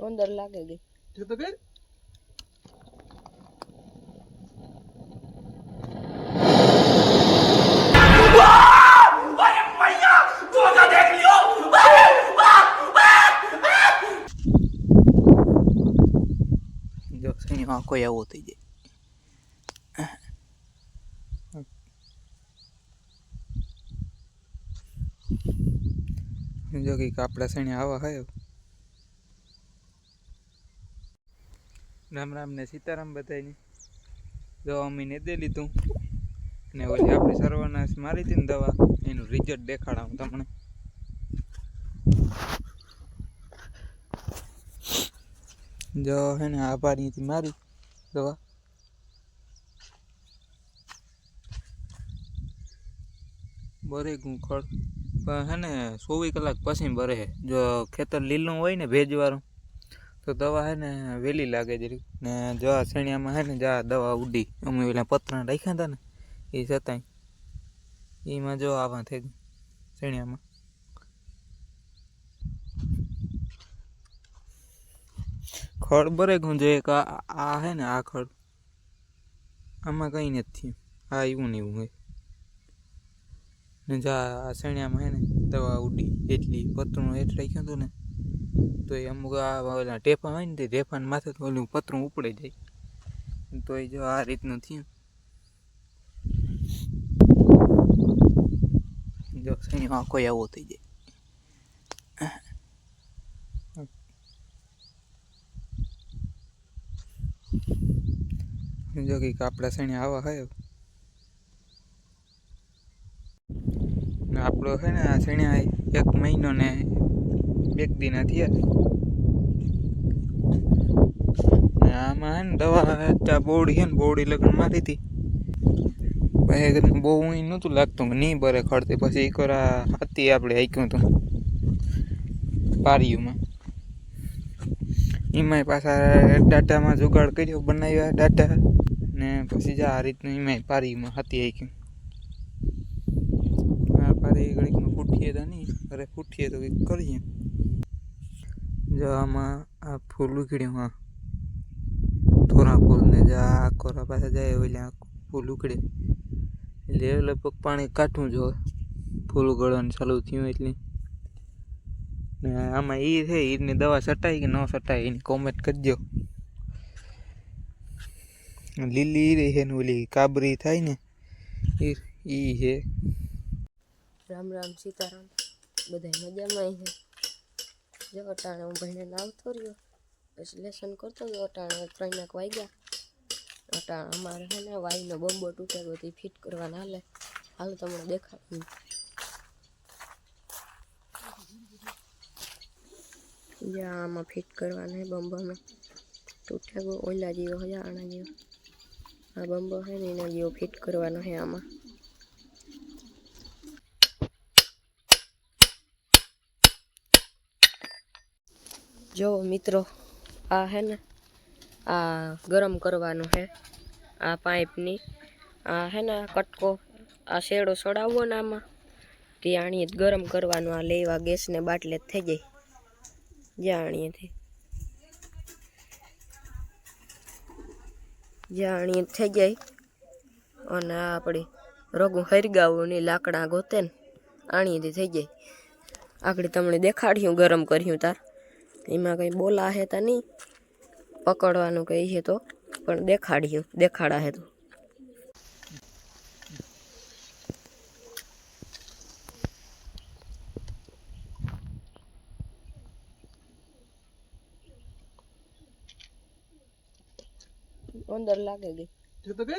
અંદર લાગે ગઈ તો કે જો સણી આંખો આવો થઈ જાય જો કે આપડા સણી આવા હોય રામ રામ ને સીતારામ બધાની જો અમીને દે લીધું ને ઓલી આપણી સર્વનાશ મારી હતી ને દવા એનું રિઝલ્ટ દેખાડાવું તમને જો હે ને આભારીથી મારી દવા બરે ગુંખડ પણ હે ને 24 કલાક પછી બરે જો ખેતર લીલું હોય ને ભેજવાળું તો દવા હે ને વેલી લાગે જરી ને જો આ સણિયામાં હે ને જા દવા ઉડી અમે ઓલા પતરા રાખ્યા હતા ને એ છતાંય એમાં જો આવા થઈ ગયું સણિયામાં ખડ બરે ગું જો એક આ હે ને આ ખડ આમાં કંઈ નથી આ એવું ને એવું હોય ને જા આ સણિયામાં હે ને દવા ઉડી એટલી પતરું હેઠ રાખ્યું હતું ને તો એ અમુક આ ઓલા ટેફા હોય ને તે ટેફાને માથે તો ઓલું પતરું ઉપડે જાય તો એ જો આ રીતનું થયું જો સણિયો આંખો આવો થઈ જાય જો કે આપડા સણી આવા હોય ને આપણો છે ને આ સણ્યા 1 મહિનો ને 2 દિન થયા ને આમાં હે ને દવા બોડી હે ને બોડી લગન મારી હતી પછી બહુ ઊંઈ નહોતું લાગતું કે નહીં બરે ખડતી પછી એક વાર હાથી આપણે હાક્યું હતું પારિયુંમાં એમાંય પાછા ડાટામાં જુગાડ કર્યો બનાવ્યા ડાટા ને પછી જા આ રીતનું એમાંય પારિયુંમાં હાથી હાક્યું આ પારી ઘડીકમાં ફૂટીએ તો નહીં અરે ફૂટીએ તો કંઈક કરીએ જો આમાં આ ફૂલ ઉખડ્યું હા થોડા ફૂલ ને જા આખોરા પાસે જાય એટલે ફૂલ ઉખડે એટલે લગભગ પાણી કાઢવું જોઈએ ફૂલ ઉગડવાનું ચાલુ થયું એટલે ને આમાં ઈર છે ઈરની દવા છટાય કે ન છટાય એની કોમેન્ટ કરજો લીલી ઈર છે ને ઓલી કાબરી થાય ને ઈર ઈ છે રામ રામ સીતારામ બધા મજામાં છે જો અટાણે હું ભાઈને આવતો રહ્યો પછી લેસન કરતો ગયો અટાણે 3 વાગ્યા અટાણે અમારે છે ને વાઈનો બંબો તૂટે ગયો તે ફિટ કરવાના હાલે હાલ તમને દેખાડું જ્યાં આમાં ફિટ કરવાના હે બંબામાં તૂટે ગયો ઓલા જેવો હજા આના જેવો આ બંબો છે ને એના જેવો ફિટ કરવાનો છે આમાં જો મિત્રો આ હે ને આ ગરમ કરવાનું છે આ પાઇપની આ હે ને કટકો આ શેડો સડાવવો ને આમાં તે આણીએ ગરમ કરવાનું આ લેવા ગેસને બાટલે થઈ જાય જાણીએથી જાણીએ થઈ જાય અને આ આપણી રગું હરગાવું ને લાકડા ગોતે ને આણીએથી થઈ જાય આગળ તમને દેખાડ્યું ગરમ કર્યું તાર એમાં કંઈ બોલા હે તો નહીં પકડવાનું કંઈ છે તો પણ દેખાડા હે તો અંદર લાગે ગઈ તો કે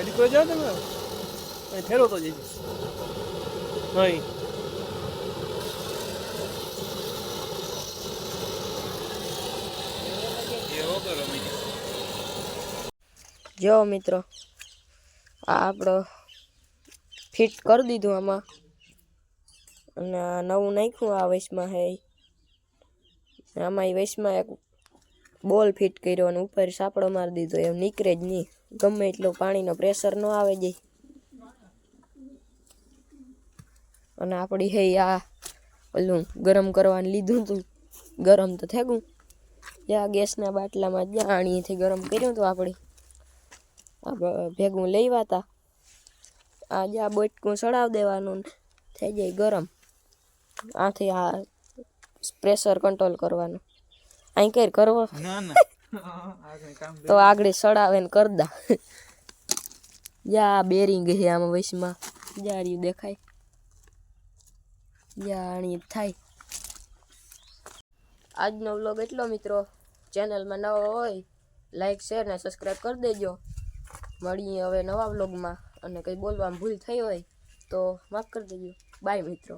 દીકરો જાવ તમે અહીં ફેરો તો જઈ નહીં એવો કરો જો મિત્રો આ આપણો ફિટ કરી દીધું આમાં અને આ નવું નાખ્યું આ વૈશમાં હે આમાં એ વૈશમાં એક બોલ ફિટ કર્યો અને ઉપર સાપડો મારી દીધો એમ નીકળે જ નહીં ગમે એટલું પાણીનો પ્રેશર ન આવે જાય અને આપણી હે આ ઓલું ગરમ કરવાનું લીધું હતું ગરમ તો થઈ ગયું જ્યાં ગેસના બાટલામાં જ્યાં આણીથી ગરમ કર્યું હતું આપણી ભેગું લેવા હતા આ જ્યાં બોટકું ચડાવી દેવાનું થઈ જાય ગરમ આથી આ પ્રેશર કંટ્રોલ કરવાનું અહીં કઈ કરવો ના ના તો આગળ સડાવે ને કરદા જ્યાં બેરિંગ છે આમાં વૈશમાં જ્યાં રહ્યું દેખાય જ્યાં થાય આજનો વ્લોગ એટલો મિત્રો ચેનલમાં નવો હોય લાઈક શેર ને સબસ્ક્રાઈબ કરી દેજો મળીએ હવે નવા વ્લોગમાં અને કંઈ બોલવામાં ભૂલ થઈ હોય તો માફ કરી દેજો બાય મિત્રો